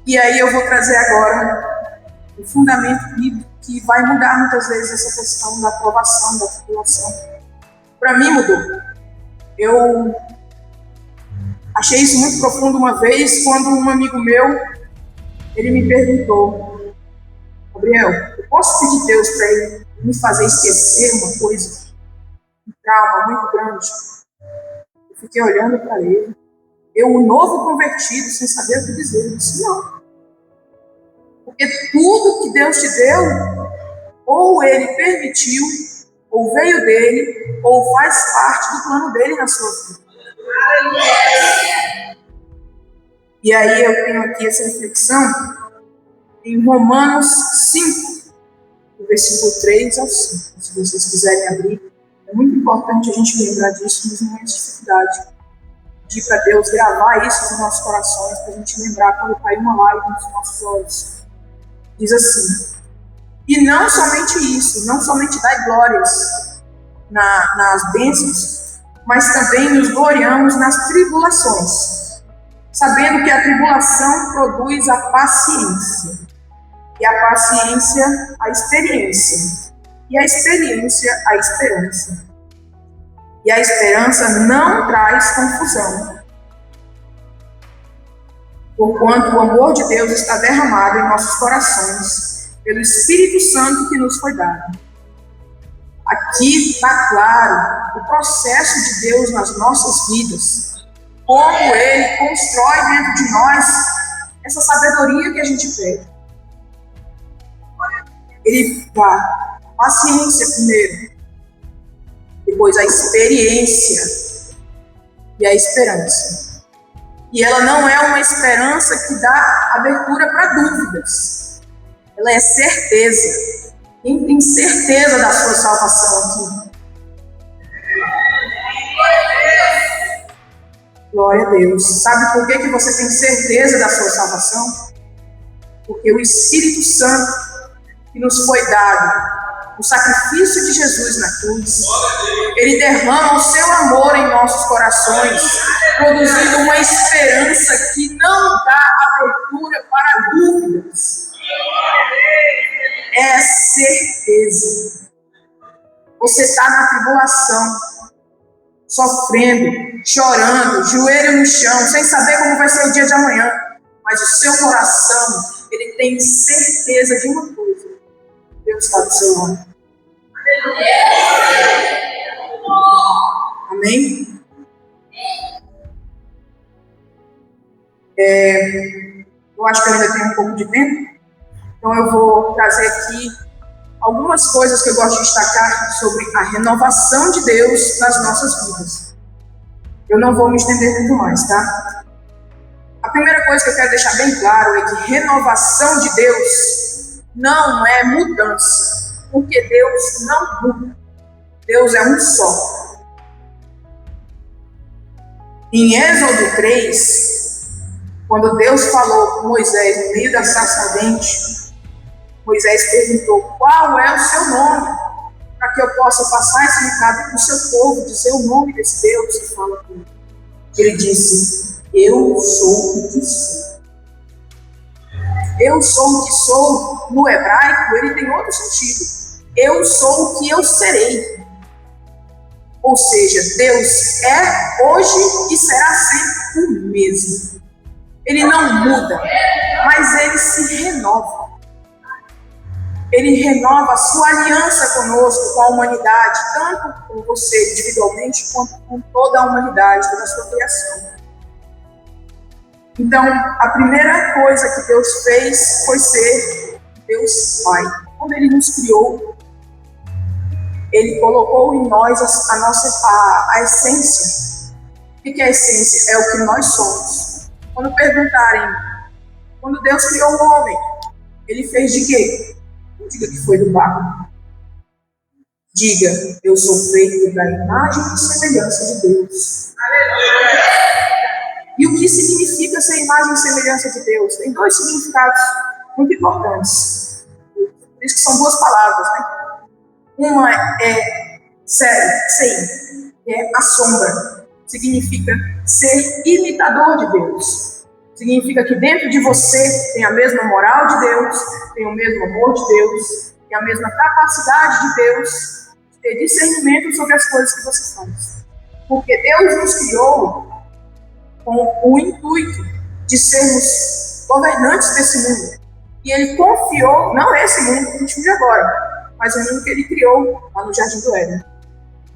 E aí eu vou trazer agora o fundamento bíblico que vai mudar muitas vezes essa questão da aprovação, da tribulação. Para mim mudou. Eu achei isso muito profundo uma vez, quando um amigo meu, ele me perguntou: Gabriel, eu posso pedir a Deus para Ele me fazer esquecer uma coisa, um trauma muito grande? Eu fiquei olhando para ele, eu, o novo convertido, sem saber o que dizer. Eu disse: não. Porque tudo que Deus te deu, ou Ele permitiu, ou veio dele, ou faz parte do plano dele na sua vida. E aí eu tenho aqui essa reflexão em Romanos 5, do versículo 3 ao 5. Se vocês quiserem abrir, é muito importante a gente lembrar disso nos momentos de dificuldade. Pedir para Deus gravar isso nos nossos corações, para a gente lembrar quando cai uma lágrima nos nossos olhos. Diz assim: e não somente isso, não somente dai glórias nas bênçãos, mas também nos gloriamos nas tribulações, sabendo que a tribulação produz a paciência, e a paciência a experiência, e a experiência a esperança. E a esperança não traz confusão, porquanto o amor de Deus está derramado em nossos corações pelo Espírito Santo que nos foi dado. Aqui está claro o processo de Deus nas nossas vidas, como Ele constrói dentro de nós essa sabedoria que a gente pede. Ele dá paciência primeiro, depois a experiência, e a esperança. E ela não é uma esperança que dá abertura para dúvidas. Ela é certeza. Quem tem certeza da sua salvação aqui? Glória a Deus. Sabe por que você tem certeza da sua salvação? Porque o Espírito Santo que nos foi dado, o sacrifício de Jesus na cruz, ele derrama o seu amor em nossos corações, produzindo uma esperança que não dá abertura para dúvidas. É certeza. Você está na tribulação, sofrendo, chorando, joelho no chão, sem saber como vai ser o dia de amanhã. Mas o seu coração, ele tem certeza de uma coisa: Deus está do seu lado. Amém? Eu acho que eu ainda tenho um pouco de tempo, então eu vou trazer aqui algumas coisas que eu gosto de destacar sobre a renovação de Deus nas nossas vidas. Eu não vou me estender muito mais, tá? A primeira coisa que eu quero deixar bem claro é que renovação de Deus não é mudança, porque Deus não muda. Deus é um só. Em Êxodo 3, quando Deus falou com Moisés no meio da sarça ardente, Moisés perguntou: qual é o seu nome? Para que eu possa passar esse recado para o seu povo, dizer o nome desse Deus que fala comigo. Ele disse: eu sou o que sou. Eu sou o que sou, no hebraico, ele tem outro sentido. Eu sou o que eu serei. Ou seja, Deus é hoje e será sempre o mesmo. Ele não muda, mas ele se renova. Ele renova a sua aliança conosco, com a humanidade, tanto com você individualmente, quanto com toda a humanidade, toda a sua criação. Então, a primeira coisa que Deus fez foi ser Deus Pai. Quando Ele nos criou, Ele colocou em nós a essência. O que é a essência? É o que nós somos. Quando perguntarem, quando Deus criou o homem, Ele fez de quê? Não diga que foi do barro. Diga: eu sou feito da imagem e semelhança de Deus. E o que significa ser imagem e semelhança de Deus? Tem dois significados muito importantes. Por isso que são duas palavras, né? Uma é sei, que é a sombra. Significa ser imitador de Deus. Significa que dentro de você tem a mesma moral de Deus, tem o mesmo amor de Deus, tem a mesma capacidade de Deus de ter discernimento sobre as coisas que você faz. Porque Deus nos criou com o intuito de sermos governantes desse mundo. E Ele confiou, não esse mundo que a gente vive agora, mas o mundo que Ele criou lá no Jardim do Éden.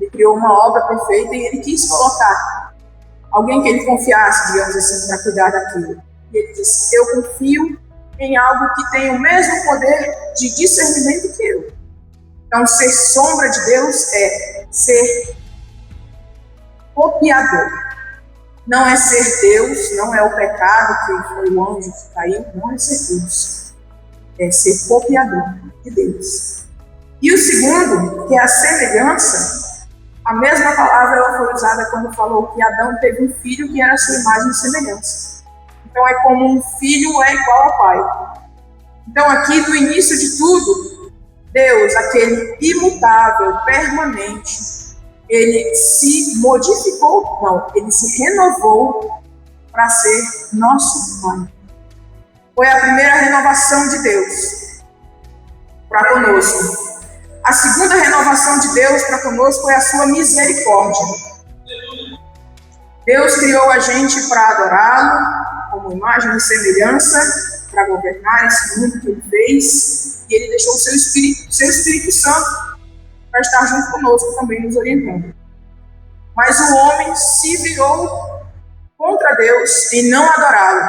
Ele criou uma obra perfeita e Ele quis colocar alguém que Ele confiasse, digamos assim, para cuidar daquilo. E Ele disse: eu confio em algo que tem o mesmo poder de discernimento que eu. Então, ser sombra de Deus é ser copiador. Não é ser Deus, não é o pecado que foi o anjo que caiu, não é ser Deus. É ser copiador de Deus. E o segundo, que é a semelhança, a mesma palavra ela foi usada quando falou que Adão teve um filho que era a sua imagem e semelhança. Então é como um filho é igual ao pai. Então aqui no início de tudo, Deus, aquele imutável, permanente, ele se modificou, não, ele se renovou para ser nosso Pai. Foi a primeira renovação de Deus para conosco. A segunda renovação de Deus para conosco é a sua misericórdia. Deus criou a gente para adorá-lo, como imagem e semelhança, para governar esse mundo que Ele fez, e Ele deixou o seu Espírito Santo para estar junto conosco também, nos orientando. Mas o homem se virou contra Deus em não adorá-lo,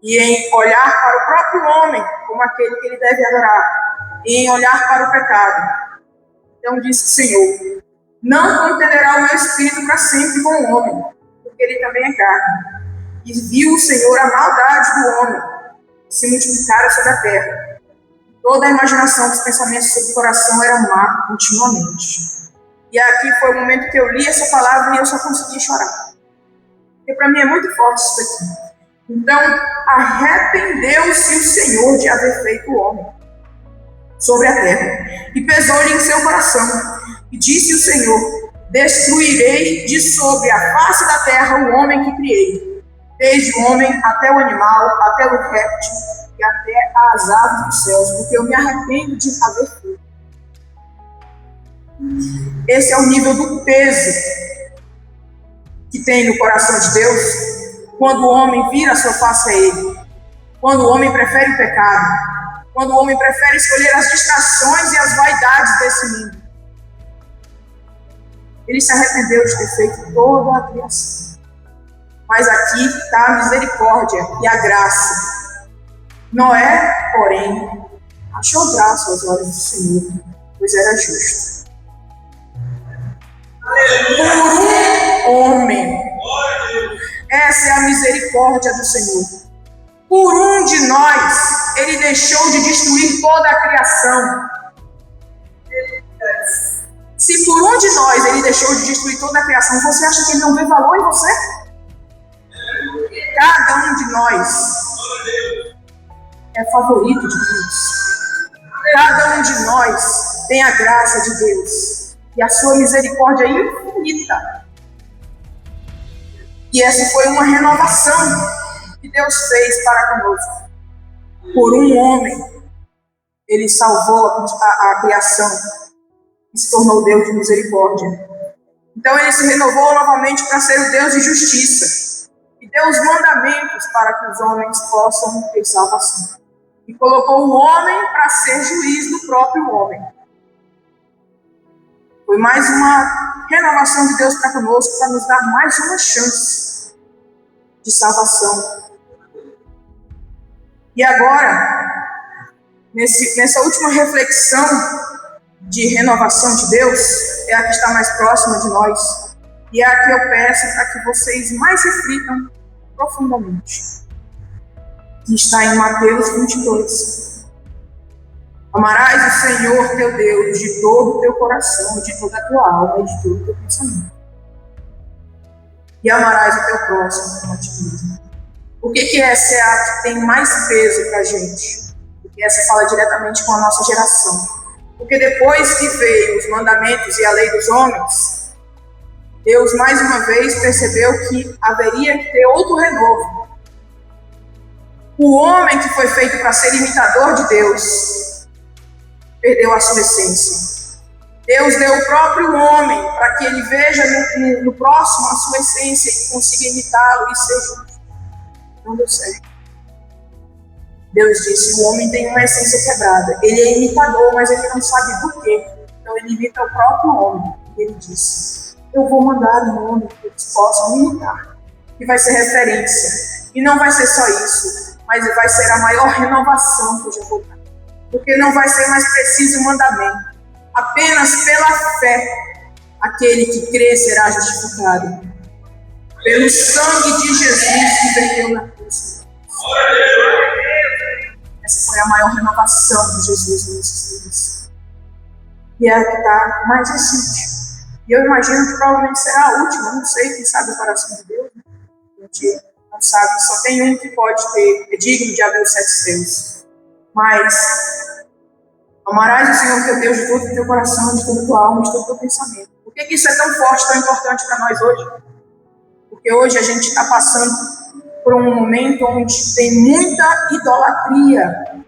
e em olhar para o próprio homem como aquele que ele deve adorar, e em olhar para o pecado. Então disse: Senhor, Não contenderá o meu espírito para sempre com o homem, porque ele também é carne. E viu o Senhor a maldade do homem se multiplicara sobre a terra. Toda a imaginação dos pensamentos sobre o coração era má continuamente. E aqui foi o momento que eu li essa palavra e eu só consegui chorar. Porque para mim é muito forte isso daqui. Então, arrependeu-se o Senhor de haver feito o homem sobre a terra, e pesou-lhe em seu coração. E disse o Senhor: destruirei de sobre a face da terra o homem que criei, desde o homem até o animal, até o réptil e até as aves dos céus, porque eu me arrependo de haver feito. Esse é o nível do peso que tem no coração de Deus quando o homem vira a sua face a Ele, quando o homem prefere o pecado, quando o homem prefere escolher as distrações e as vaidades desse mundo. Ele se arrependeu de ter feito toda a criação. Mas aqui está a misericórdia e a graça. Noé, porém, achou graça aos olhos do Senhor, pois era justo. Por um homem. Essa é a misericórdia do Senhor. Por um de nós, Ele deixou de destruir toda a criação. Se por um de nós Ele deixou de destruir toda a criação, você acha que Ele não vê valor em você? Cada um de nós é favorito de Deus. Cada um de nós tem a graça de Deus e a sua misericórdia é infinita. E essa foi uma renovação que Deus fez para conosco. Por um homem, Ele salvou a criação e se tornou Deus de misericórdia. Então Ele se renovou novamente para ser o Deus de justiça e deu os mandamentos para que os homens possam ter salvação. E colocou o homem para ser juiz do próprio homem. Foi mais uma renovação de Deus para conosco, para nos dar mais uma chance de salvação. E agora, nessa última reflexão de renovação de Deus, é a que está mais próxima de nós, e é a que eu peço para que vocês mais reflitam profundamente. Que está em Mateus 22. Amarás o Senhor teu Deus de todo o teu coração, de toda a tua alma e de todo o teu pensamento. E amarás o teu próximo como a ti mesmo. Por que essa é a que tem mais peso para a gente? Porque essa fala diretamente com a nossa geração. Porque depois que veio os mandamentos e a lei dos homens, Deus mais uma vez percebeu que haveria que ter outro renovo. O homem que foi feito para ser imitador de Deus perdeu a sua essência. Deus deu o próprio homem para que ele veja no próximo a sua essência e consiga imitá-lo e ser justo. Não deu certo. Deus disse: o homem tem uma essência quebrada. Ele é imitador, mas ele não sabe do quê. Então ele imita o próprio homem. E ele disse: eu vou mandar um homem que eles possam imitar, que vai ser referência. E não vai ser só isso, mas vai ser a maior renovação que eu já vou dar. Porque não vai ser mais preciso o mandamento. Apenas pela fé, aquele que crê será justificado. Pelo sangue de Jesus que verteu na cruz. Essa foi a maior renovação de Jesus nesses dias. E é a que está mais recente. E eu imagino que provavelmente será a última. Não sei, quem sabe o coração de Deus. Né? A gente não sabe, só tem um que pode ter, é digno de abrir os 7 selos. Mas amarás o Senhor teu Deus de todo o teu coração, de toda a tua alma, de todo o teu pensamento. Por que isso é tão forte, tão importante para nós hoje? Porque hoje a gente está passando por um momento onde tem muita idolatria.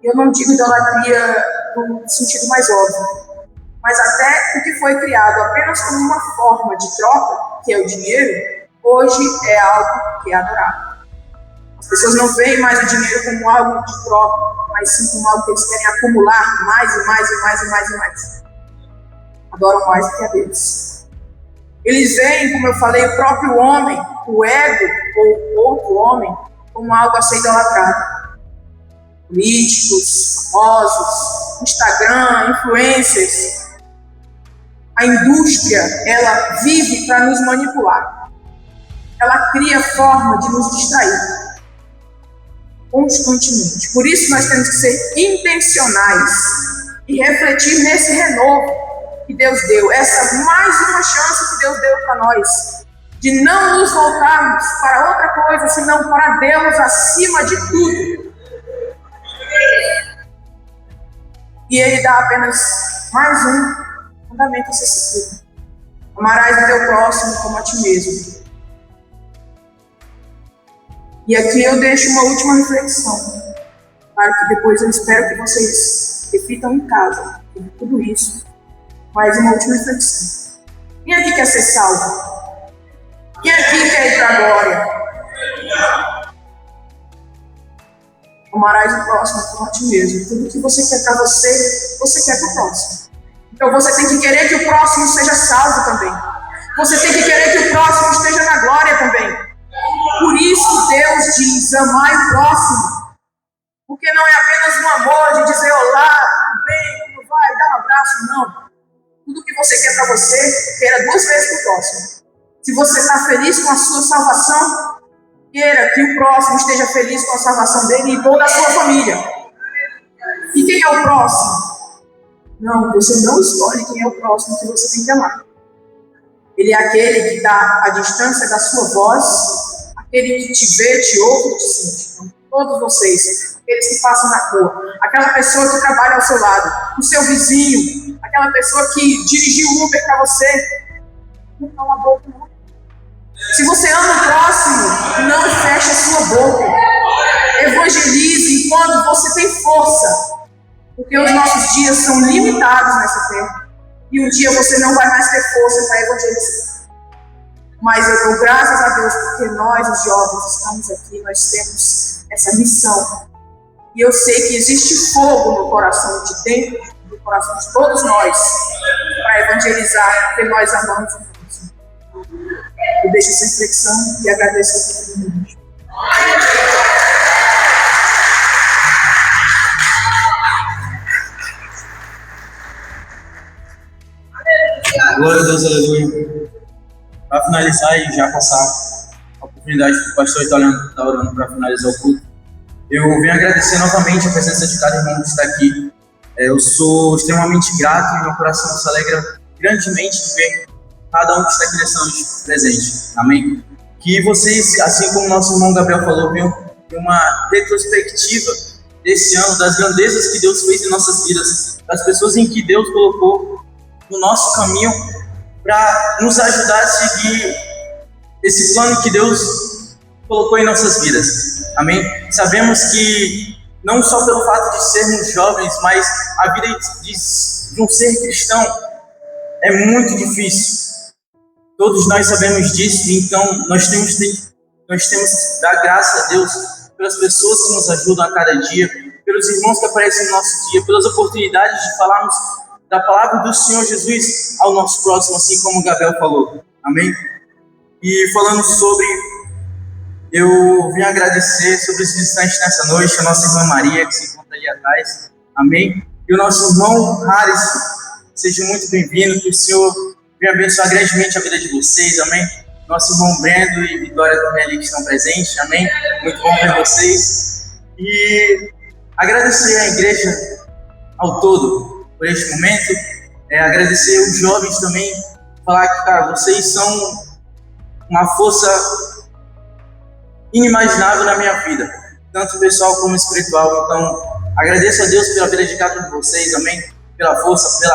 Eu não digo idolatria no sentido mais óbvio, mas até o que foi criado apenas como uma forma de troca, que é o dinheiro, hoje é algo que é adorado. As pessoas não veem mais o dinheiro como algo de troca, mas sim como algo que eles querem acumular mais e mais e mais e mais e mais. Adoram mais do que a Deus. Eles veem, como eu falei, o próprio homem, o ego ou outro homem, como algo a ser idolatrado. Políticos, famosos, Instagram, influencers. A indústria, ela vive para nos manipular. Ela cria forma de nos distrair constantemente. Por isso nós temos que ser intencionais e refletir nesse renovo que Deus deu. Essa mais uma chance que Deus deu para nós, de não nos voltarmos para outra coisa, senão para Deus acima de tudo. E Ele dá apenas mais um mandamento a ser seguido: amarás o teu próximo como a ti mesmo. E aqui eu deixo uma última reflexão. Claro que depois eu espero que vocês reflitam em casa sobre tudo isso. Mas uma última reflexão. Quem aqui quer ser salvo? Quem aqui quer ir para a glória? Amarás o próximo como a ti mesmo. Tudo que você quer para você, você quer para o próximo. Então você tem que querer que o próximo seja salvo também. Você tem que querer que o próximo esteja na glória também. Por isso Deus diz: amai o próximo. Porque não é apenas um amor de dizer olá, tudo bem, como vai, dar um abraço, não. Tudo que você quer para você, queira 2 vezes para o próximo. Se você está feliz com a sua salvação, queira que o próximo esteja feliz com a salvação dele e toda a sua família. E quem é o próximo? Não, você não escolhe quem é o próximo que você tem que amar. Ele é aquele que está à distância da sua voz, aquele que te vê, te ouve e te sente. Então, todos vocês, aqueles que passam na rua, aquela pessoa que trabalha ao seu lado, o seu vizinho, aquela pessoa que dirigiu o Uber para você, não cala a boca, não. Se você ama o próximo, não feche a sua boca. Evangelize enquanto você tem força. Porque os nossos dias são limitados nessa terra. E um dia você não vai mais ter força para evangelizar. Mas eu dou graças a Deus porque nós, os jovens, estamos aqui. Nós temos essa missão. E eu sei que existe fogo no coração de dentro, no coração de todos nós, para evangelizar, porque nós amamos o próximo. Eu deixo essa reflexão e agradeço a oportunidade. Glória a Deus, aleluia. Para finalizar e já passar a oportunidade que o pastor está orando para finalizar o culto, eu venho agradecer novamente a presença de cada irmão que está aqui. Eu sou extremamente grato e meu coração se alegra grandemente de ver cada um que está aqui nessa noite presente. Amém? Que vocês, assim como o nosso irmão Gabriel falou, venham ter uma retrospectiva desse ano, das grandezas que Deus fez em nossas vidas, das pessoas em que Deus colocou no nosso caminho para nos ajudar a seguir esse plano que Deus colocou em nossas vidas. Amém? Sabemos que não só pelo fato de sermos jovens, mas a vida de um ser cristão é muito difícil. Todos nós sabemos disso, então nós temos que dar graça a Deus pelas pessoas que nos ajudam a cada dia, pelos irmãos que aparecem no nosso dia, pelas oportunidades de falarmos da palavra do Senhor Jesus ao nosso próximo, assim como o Gabriel falou. Amém? E falando sobre, eu vim agradecer sobre os visitantes nessa noite, a nossa irmã Maria, que se encontra ali atrás. Amém? E o nosso irmão Harrison, seja muito bem-vindo, que o Senhor venha abençoar grandemente a vida de vocês. Amém? Nosso irmão Brendo e Vitória também ali que estão presentes. Amém? Muito bom ver vocês. E agradecer à igreja ao todo por este momento, agradecer os jovens também, falar que, cara, vocês são uma força inimaginável na minha vida, tanto pessoal como espiritual. Então, agradeço a Deus pela vida de cada um de vocês, amém? Pela força,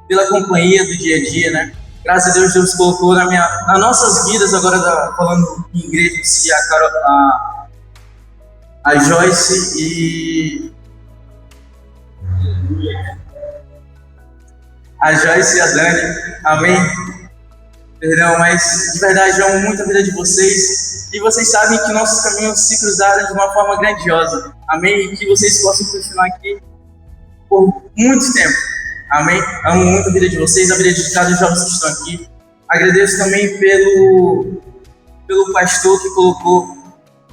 pela companhia do dia a dia, né? Graças a Deus, Deus colocou nas nossas vidas, agora falando em igreja em si, a Joyce e a Dani, amém? Perdão, mas de verdade eu amo muito a vida de vocês e vocês sabem que nossos caminhos se cruzaram de uma forma grandiosa, amém? E que vocês possam continuar aqui por muito tempo, amém? Amo muito a vida de vocês, a vida de cada jovem que estão aqui. Agradeço também pelo pastor que colocou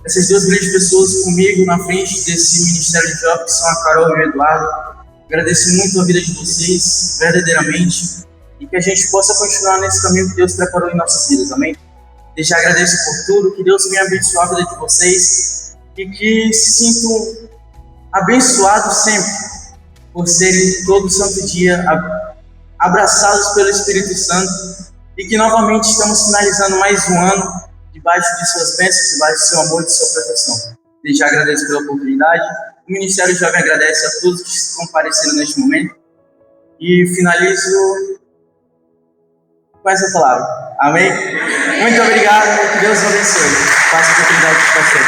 essas duas grandes pessoas comigo na frente desse ministério de jovens, que são a Carol e o Eduardo. Agradeço muito a vida de vocês, verdadeiramente, e que a gente possa continuar nesse caminho que Deus preparou em nossas vidas, amém? Desde agradeço por tudo, que Deus venha abençoar a vida de vocês e que se sintam abençoados sempre por serem todo santo dia abraçados pelo Espírito Santo e que novamente estamos finalizando mais um ano debaixo de suas bênçãos, debaixo de seu amor e de sua proteção. Desde já agradeço pela oportunidade. O Ministério Jovem agradece a todos que compareceram neste momento e finalizo com essa palavra. Amém? Muito obrigado, que Deus abençoe. Faça a oportunidade de pastor.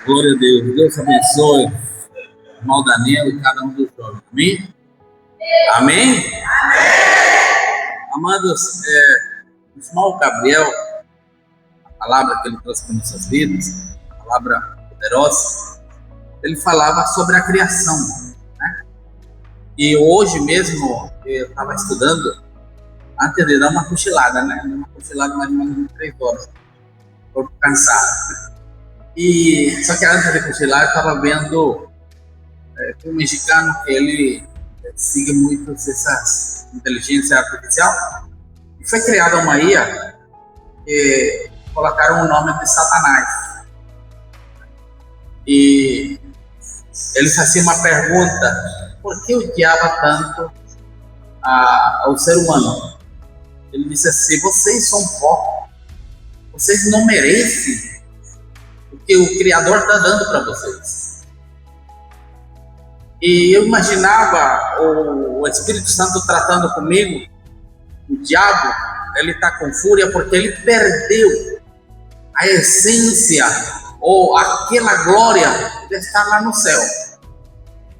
Glória a Deus. Deus abençoe o irmão Daniel e cada um dos jovens. Amém? Amém? Amados, o irmão Gabriel, a palavra que ele trouxe para nossas vidas, a palavra poderosa, ele falava sobre a criação, né? E hoje mesmo eu estava estudando, antes de dar uma cochilada, né? Uma cochilada mais ou menos de 3 horas, estou cansado. E só que antes de cochilar eu estava vendo um mexicano que ele sigue muito essas inteligência artificial e foi criada uma IA que colocaram o nome de Satanás. E ele fazia uma pergunta: por que odiava tanto ao ser humano? Ele disse assim: vocês são pó, vocês não merecem o que o Criador está dando para vocês. E eu imaginava o Espírito Santo tratando comigo. O diabo, ele está com fúria porque ele perdeu a essência ou aquela glória de estar lá no céu.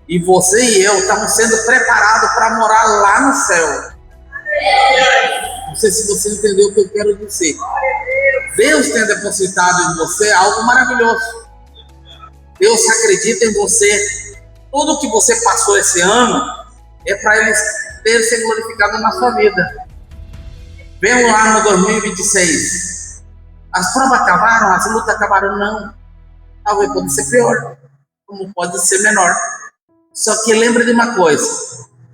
E você e eu estamos sendo preparados para morar lá no céu. Não sei se você entendeu o que eu quero dizer. Deus tem depositado em você algo maravilhoso. Deus acredita em você. Tudo que você passou esse ano é para Ele ter se glorificado na sua vida. Vem o ano 2026. As provas acabaram, as lutas acabaram, não. Talvez pode ser pior, como pode ser menor. Só que lembre de uma coisa: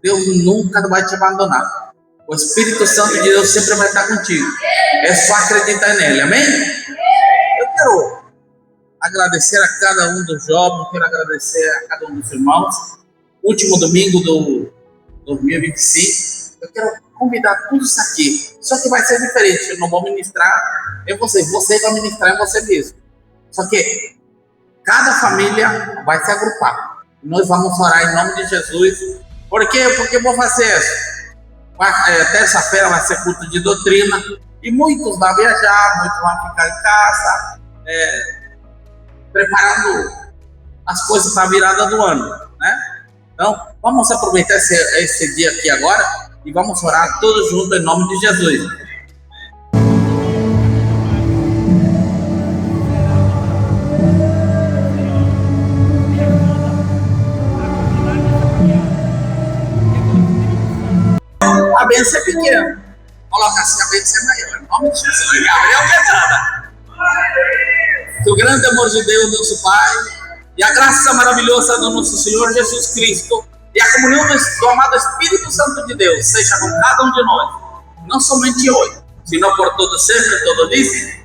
Deus nunca vai te abandonar. O Espírito Santo de Deus sempre vai estar contigo. É só acreditar nele, amém? Eu quero agradecer a cada um dos jovens, quero agradecer a cada um dos irmãos. Último domingo do 2025, eu quero convidar todos isso aqui. Só que vai ser diferente, eu não vou ministrar em você vai ministrar em você mesmo. Só que cada família vai se agrupar. Nós vamos orar em nome de Jesus. Por quê? Porque eu vou fazer isso. Terça-feira vai ser culto de doutrina e muitos vão viajar, muitos vão ficar em casa, preparando as coisas para a virada do ano, né? Então, vamos aproveitar esse dia aqui agora e vamos orar todos juntos em nome de Jesus. A bênção é pequena. Coloca assim, a bênção é maior. Em nome de Jesus. Gabriel Quebrada. Que o grande amor de Deus, nosso Pai, e a graça maravilhosa do nosso Senhor Jesus Cristo, e a comunhão do amado Espírito Santo de Deus, seja com cada um de nós, não somente hoje, sino por todo sempre, todo disse.